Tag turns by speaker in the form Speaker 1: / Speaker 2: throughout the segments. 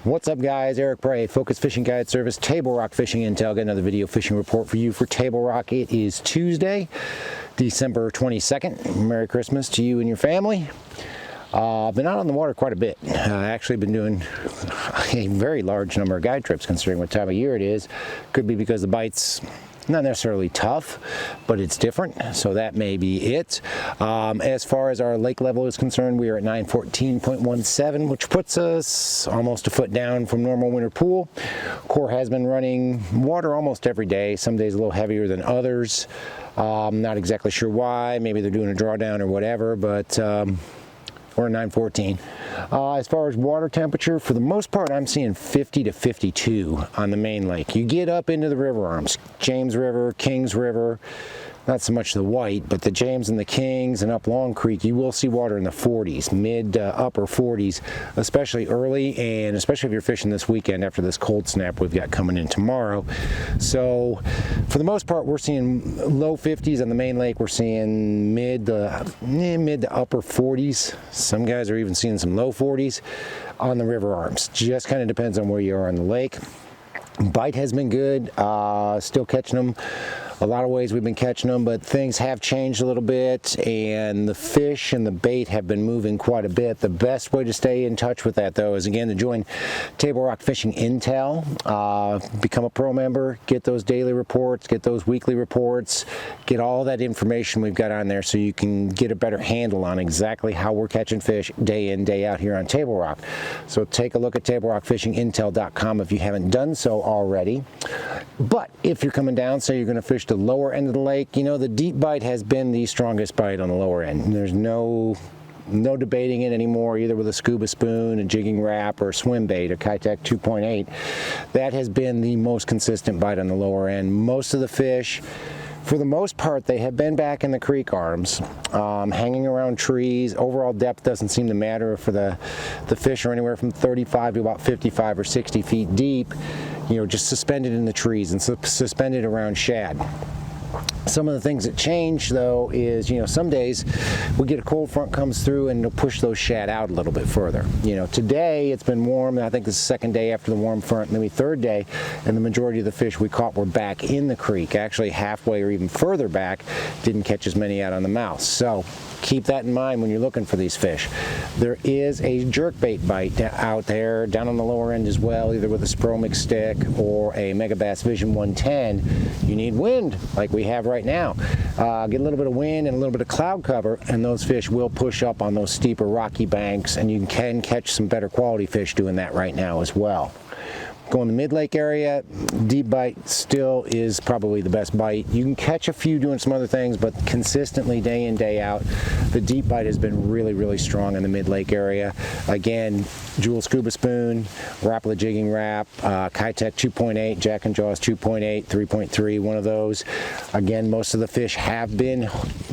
Speaker 1: What's up, guys? Eric Bray, Focus Fishing Guide Service, Table Rock Fishing Intel. Got another video fishing report for you for Table Rock. It is Tuesday, December 22nd. Merry Christmas to you and your family. I've been out on the water quite a bit. I actually been doing a very large number of guide trips considering what time of year it is. Could be because the bite's not necessarily tough, but it's different, so that may be it. As far as our lake level is concerned, we are at 914.17, which puts us almost a foot down from normal winter pool. Corps has been running water almost every day, some days a little heavier than others. Not exactly sure why, maybe they're doing a drawdown or whatever, but we're at 914. As far as water temperature, for the most part, I'm seeing 50 to 52 on the main lake. You get up into the river arms, James River, Kings River, not so much the White, but the James and the Kings and up Long Creek, you will see water in the 40s, mid to upper 40s, especially early, and especially if you're fishing this weekend after this cold snap we've got coming in tomorrow. So for the most part, we're seeing low 50s on the main lake. We're seeing mid to upper 40s. Some guys are even seeing some low 40s on the river arms. Just kind of depends on where you are on the lake. Bite has been good, still catching them. A lot of ways we've been catching them, but things have changed a little bit, and the fish and the bait have been moving quite a bit. The best way to stay in touch with that, though, is again to join Table Rock Fishing Intel, become a pro member, get those daily reports, get those weekly reports, get all that information we've got on there so you can get a better handle on exactly how we're catching fish day in, day out here on Table Rock. So take a look at TableRockFishingIntel.com if you haven't done so already. But if you're coming down, say you're going to fish the lower end of the lake, you know, the deep bite has been the strongest bite on the lower end. There's no debating it anymore, either with a scuba spoon, a jigging wrap, or a swim bait, a Kitech 2.8. That has been the most consistent bite on the lower end. Most of the fish, for the most part, they have been back in the creek arms, hanging around trees. Overall depth doesn't seem to matter for the fish are anywhere from 35 to about 55 or 60 feet deep, you know, just suspended in the trees and suspended around shad. Some of the things that change, though, is, you know, some days we get a cold front comes through and it'll push those shad out a little bit further. You know, today it's been warm, and I think this is the second day after the warm front, maybe third day, and the majority of the fish we caught were back in the creek, actually halfway or even further back. Didn't catch as many out on the mouth. So keep that in mind when you're looking for these fish. There is a jerkbait bite out there down on the lower end as well, either with a Spromic stick or a Megabass Vision 110. You need wind like we have right now. Get a little bit of wind and a little bit of cloud cover, and those fish will push up on those steeper rocky banks, and you can catch some better quality fish doing that right now as well. Going to mid-lake area, deep bite still is probably the best bite. You can catch a few doing some other things, but consistently day in, day out, the deep bite has been really, really strong in the mid-lake area. Again, Jewel Scuba Spoon, Rapala Jigging Wrap, Kitech 2.8, Jack and Jaws 2.8, 3.3, one of those. Again, most of the fish have been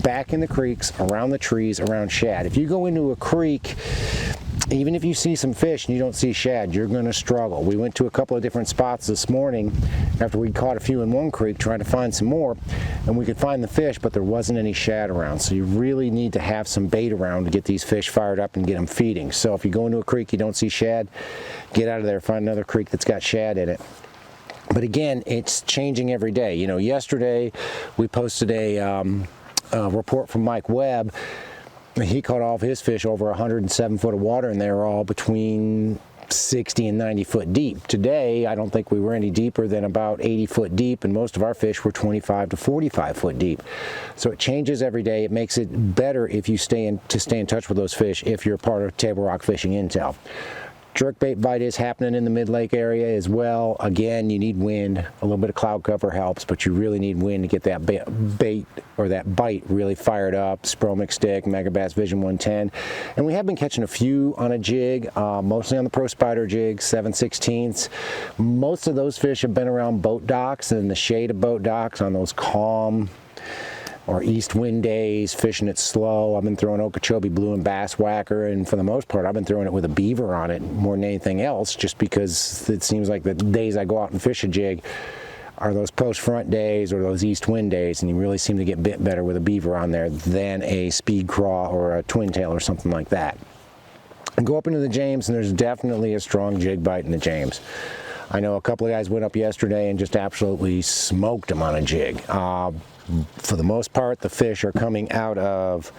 Speaker 1: back in the creeks, around the trees, around shad. If you go into a creek, even if you see some fish and you don't see shad, you're going to struggle. We went to a couple of different spots this morning after we caught a few in one creek trying to find some more, and we could find the fish, but there wasn't any shad around. So you really need to have some bait around to get these fish fired up and get them feeding. So if you go into a creek, you don't see shad, get out of there, find another creek that's got shad in it. But again, it's changing every day. You know, yesterday we posted a report from Mike Webb. He caught all of his fish over 107 foot of water, and they were all between 60 and 90 foot deep. Today, I don't think we were any deeper than about 80 foot deep, and most of our fish were 25 to 45 foot deep. So it changes every day. It makes it better if you stay in touch with those fish if you're part of Table Rock Fishing Intel. Jerkbait bite is happening in the mid-lake area as well. Again, you need wind. A little bit of cloud cover helps, but you really need wind to get that bait or that bite really fired up. Spromic stick, Megabass Vision 110. And we have been catching a few on a jig, mostly on the Pro Spider jig, 7/16. Most of those fish have been around boat docks and in the shade of boat docks on those calm or east wind days, fishing it slow. I've been throwing Okeechobee blue and bass whacker, and for the most part I've been throwing it with a beaver on it more than anything else, just because it seems like the days I go out and fish a jig are those post front days or those east wind days, and you really seem to get bit better with a beaver on there than a speed craw or a twin tail or something like that. Go up into the James, and there's definitely a strong jig bite in the James. I know a couple of guys went up yesterday and just absolutely smoked them on a jig. For the most part, the fish are coming out of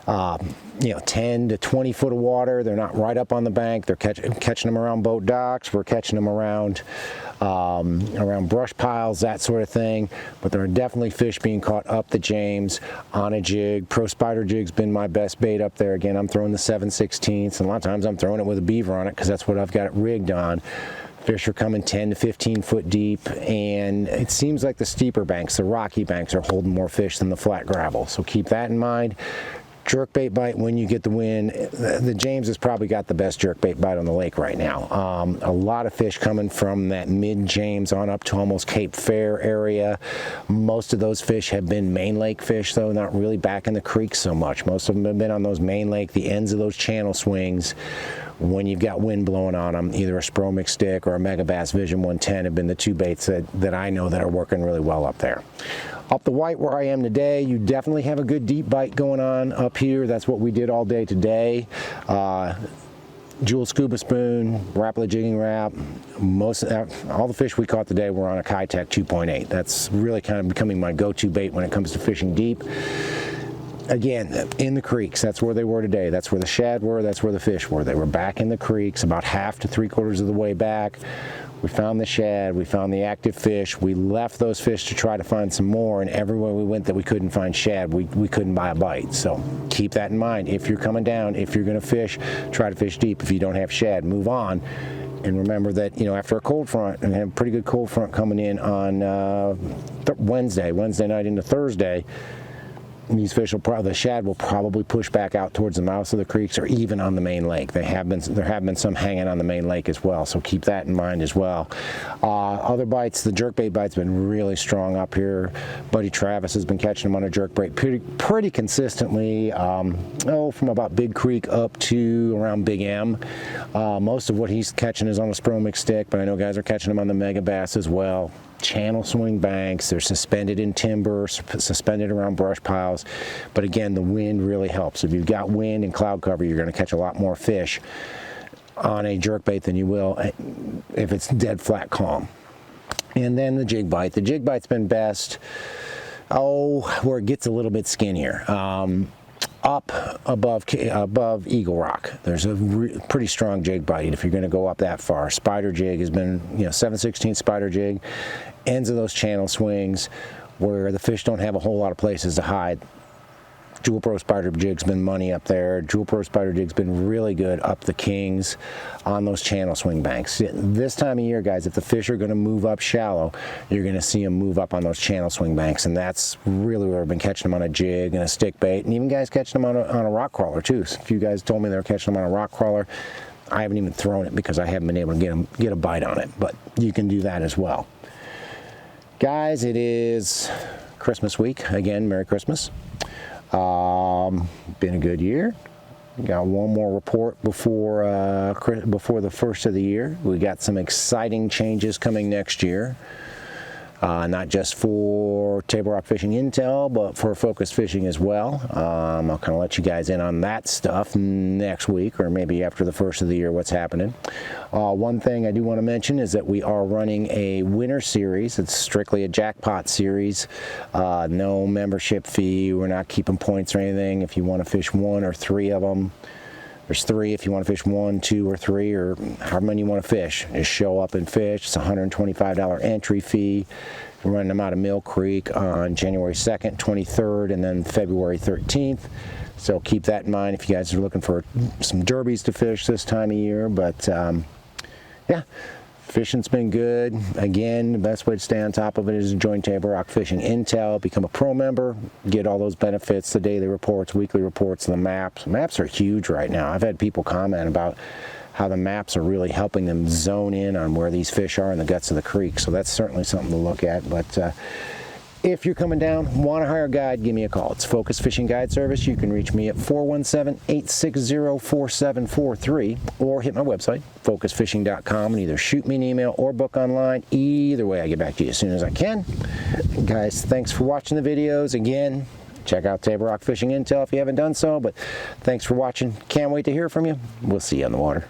Speaker 1: 10 to 20 foot of water. They're not right up on the bank. They're catching them around boat docks. We're catching them around brush piles, that sort of thing. But there are definitely fish being caught up the James on a jig. Pro Spider jig's been my best bait up there. Again, I'm throwing the 7/16, and a lot of times I'm throwing it with a beaver on it because that's what I've got it rigged on. Fish are coming 10 to 15 foot deep, and it seems like the steeper banks, the rocky banks, are holding more fish than the flat gravel. So keep that in mind. Jerkbait bite when you get the wind. The James has probably got the best jerkbait bite on the lake right now. A lot of fish coming from that mid-James on up to almost Cape Fair area. Most of those fish have been main lake fish, though, not really back in the creek so much. Most of them have been on those main lake, the ends of those channel swings. When you've got wind blowing on them, either a Spromic stick or a Megabass Vision 110 have been the two baits that I know that are working really well up there. Up the White where I am today, you definitely have a good deep bite going on up here. That's what we did all day today. Jewel scuba spoon, rapidly jigging wrap. All the fish we caught today were on a Kitech 2.8. That's really kind of becoming my go-to bait when it comes to fishing deep. Again, in the creeks, that's where they were today. That's where the shad were, that's where the fish were. They were back in the creeks, about half to 3/4 of the way back. We found the shad, we found the active fish. We left those fish to try to find some more, and everywhere we went that we couldn't find shad, we couldn't buy a bite. So keep that in mind. If you're coming down, if you're gonna fish, try to fish deep. If you don't have shad, move on. And remember that, after a cold front, and have a pretty good cold front coming in on Wednesday night into Thursday, these fish the shad will probably push back out towards the mouths of the creeks or even on the main lake. There have been some hanging on the main lake as well, so keep that in mind as well. Other bites, the jerkbait bite's been really strong up here. Buddy Travis has been catching them on a jerkbait pretty consistently, from about Big Creek up to around Big M. Most of what he's catching is on a Spromic stick, but I know guys are catching them on the Megabass as well. Channel swing banks, they're suspended in timber, suspended around brush piles, but again, the wind really helps. If you've got wind and cloud cover, you're going to catch a lot more fish on a jerkbait than you will if it's dead flat calm. And then the jig bite. The jig bite's been best where it gets a little bit skinnier. Up above Eagle Rock, there's a pretty strong jig bite if you're going to go up that far. Spider jig has been 7/16 spider jig, ends of those channel swings where the fish don't have a whole lot of places to hide. Jewel Pro Spider jig's been money up there. Jewel Pro Spider jig's been really good up the Kings on those channel swing banks. This time of year, guys, if the fish are going to move up shallow, you're going to see them move up on those channel swing banks, and that's really where I've been catching them on a jig and a stick bait, and even guys catching them on a rock crawler too. So a few guys told me they were catching them on a rock crawler. I haven't even thrown it because I haven't been able to get a bite on it, but you can do that as well. Guys, it is Christmas week. Again, Merry Christmas. Been a good year. Got one more report before the first of the year. We got some exciting changes coming next year. Not just for Table Rock Fishing Intel, but for Focus Fishing as well. I'll kind of let you guys in on that stuff next week, or maybe after the first of the year, what's happening. One thing I do want to mention is that we are running a winter series. It's strictly a jackpot series. No membership fee. We're not keeping points or anything. If you want to fish one or three of them, there's three. If you want to fish 1, 2, or 3, or however many you want to fish, just show up and fish. It's a $125 entry fee. We're running them out of Mill Creek on January 2nd, 23rd, and then February 13th. So keep that in mind if you guys are looking for some derbies to fish this time of year. But yeah, fishing's been good. Again, the best way to stay on top of it is to join Table Rock Fishing Intel, become a pro member, get all those benefits, the daily reports, weekly reports, the maps. Maps are huge right now. I've had people comment about how the maps are really helping them zone in on where these fish are in the guts of the creek. So that's certainly something to look at. But if you're coming down, want to hire a guide, give me a call. It's Focus Fishing Guide Service. You can reach me at 417-860-4743 or hit my website, focusfishing.com, and either shoot me an email or book online. Either way, I get back to you as soon as I can. Guys, thanks for watching the videos. Again, check out Table Rock Fishing Intel if you haven't done so. But thanks for watching. Can't wait to hear from you. We'll see you on the water.